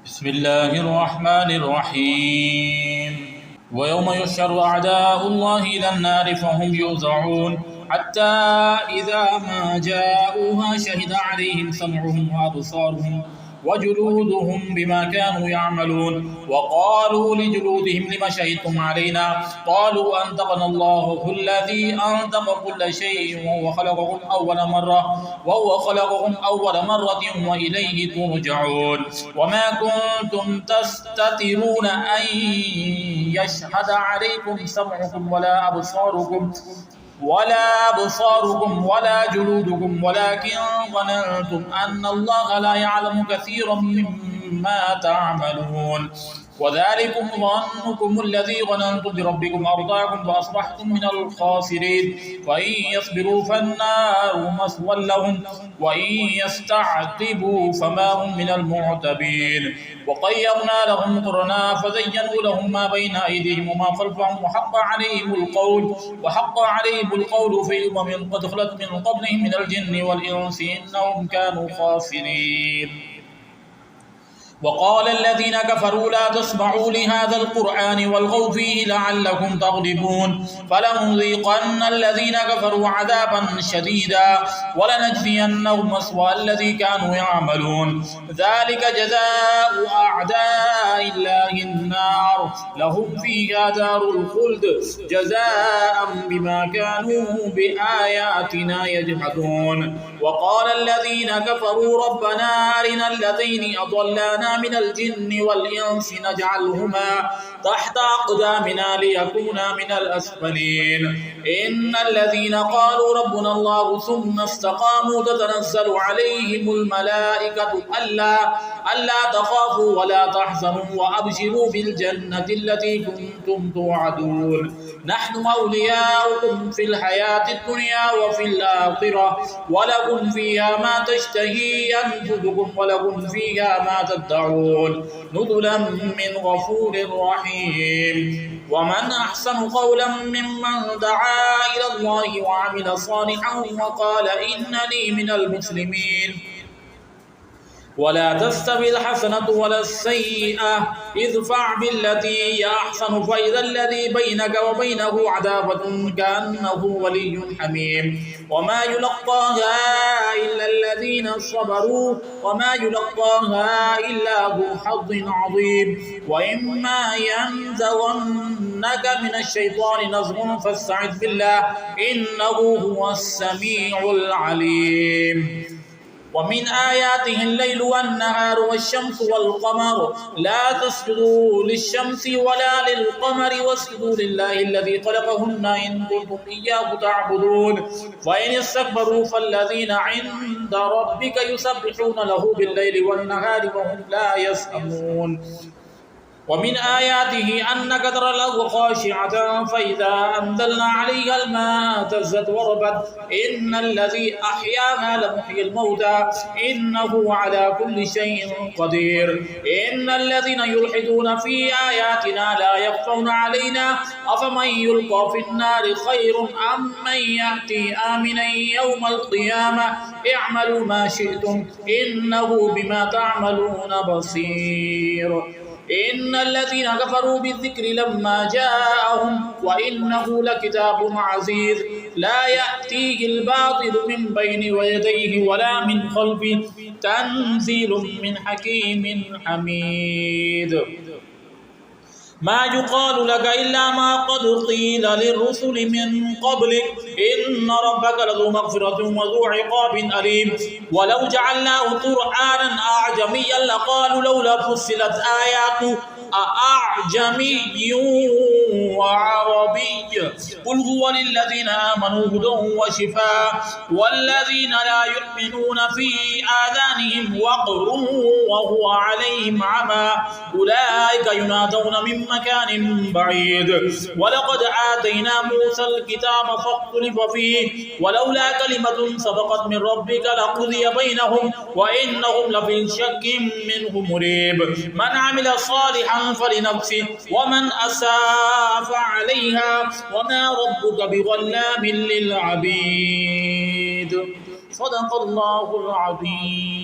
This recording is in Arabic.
بسم الله الرحمن الرحيم ويوم يحشر أعداء الله إلى النار فهم يوزعون حتى إذا ما جاءوها شهد عليهم سمعهم وأبصارهم وجلودهم بما كانوا يعملون وقالوا لجلودهم لم شهدتم علينا قالوا أنطقنا الله الذي أنطق كل شيء وهو خلقكم أول مرة وإليه ترجعون وما كنتم تستترون أن يشهد عليكم سمعكم ولا أبصاركم ولا جلودكم ولكن ظننتم أن الله لا يعلم كثيرا مما تعملون وذلكم ظنكم الذي ظننتم بربكم أرضاكم فأصبحتم من الخاسرين وإن يصبروا فالنار مثوى لهم وإن يستعتبوا فما هم من المعتبين وقيضنا لهم قرنا فزينوا لهم ما بين أيديهم وما خلفهم وحق عليهم القول في أمم قد خلت من قبلهم من الجن والإنس إنهم كانوا خاسرين وقال الذين كفروا لا تسمعوا لهذا القرآن والغوا فيه لعلكم تغلبون فلنذيقن الذين كفروا عذابا شديدا ولنجزينهم أسوأ الذي كانوا يعملون ذلك جزاء أعداء الله النار لهم فيها دار الخلد جزاء بما كانوا بآياتنا يجحدون وقال الذين كفروا ربنا أرنا الذين أضلانا من الجن والإنس نجعلهما تحت أقدامنا ليكونا من الأسفلين إن الذين قالوا ربنا الله ثم استقاموا تتنزل عليهم الملائكة ألا تخافوا ولا تحزنوا وأبشروا بالجنة التي كنتم توعدون نحن أولياؤكم في الحياة الدنيا وفي الآخرة ولكم فيها ما تشتهي أنفسكم ولكم فيها ما تدعون نزلا من غفور رحيم ومن أحسن قولا ممن دعا إلى الله وعمل صالحا وقال إنني من المسلمين ولا تستوي الحسنة ولا السيئة ادفع بالتي هي أحسن فإذا الذي بينك وبينه عداوة كأنه ولي حميم وما يلقاها إلا الذين صبروا وما يلقاها إلا ذو حظ عظيم وإما ينزغنك من الشيطان نزغ فاستعذ بالله إنه هو السميع العليم ومن آياته الليل والنهار والشمس والقمر لا تسجدوا للشمس ولا للقمر واسجدوا لله الذي خلقهن إن كنتم إياه تعبدون وإن استكبروا فالذين عند ربك يسبحون له بالليل والنهار وهم لا يسأمون ومن آياته أنك ترى الأرض خاشعة فإذا أنزلنا عليها الماء اهتزت وربت إن الذي أحياها لمحيي الموتى إنه على كل شيء قدير إن الذين يلحدون في آياتنا لا يخفون علينا أفمن يلقى في النار خير أم من يأتي آمنا يوم القيامة اعملوا ما شئتم إنه بما تعملون بصير إن الذين كفروا بالذكر لما جاءهم وإنه لكتاب عزيز لا يأتيه الباطل من بين يديه ولا من خلفه تنزيل من حكيم حميد ما يقال لك إلا ما قد قيل للرسل من قبلك إن ربك لذو مغفرة وذو عقاب أليم ولو جعلناه قرآنا أعجميا لقالوا لولا فصلت آياته أعجمي وعربي قل هو للذين آمنوا هدى وشفاء والذين لا يؤمنون في آذانهم وقر وهو عليهم عمى أولئك ينادون من مكان بعيد ولقد آتينا موسى الكتاب فاختلف فيه ولولا كلمة سبقت من ربك لقضي بينهم وإنهم لفي شك منه مريب من عمل صالحا فلنفسه ومن أساء فعليها وما ربك بظلام للعبيد صدق الله العظيم.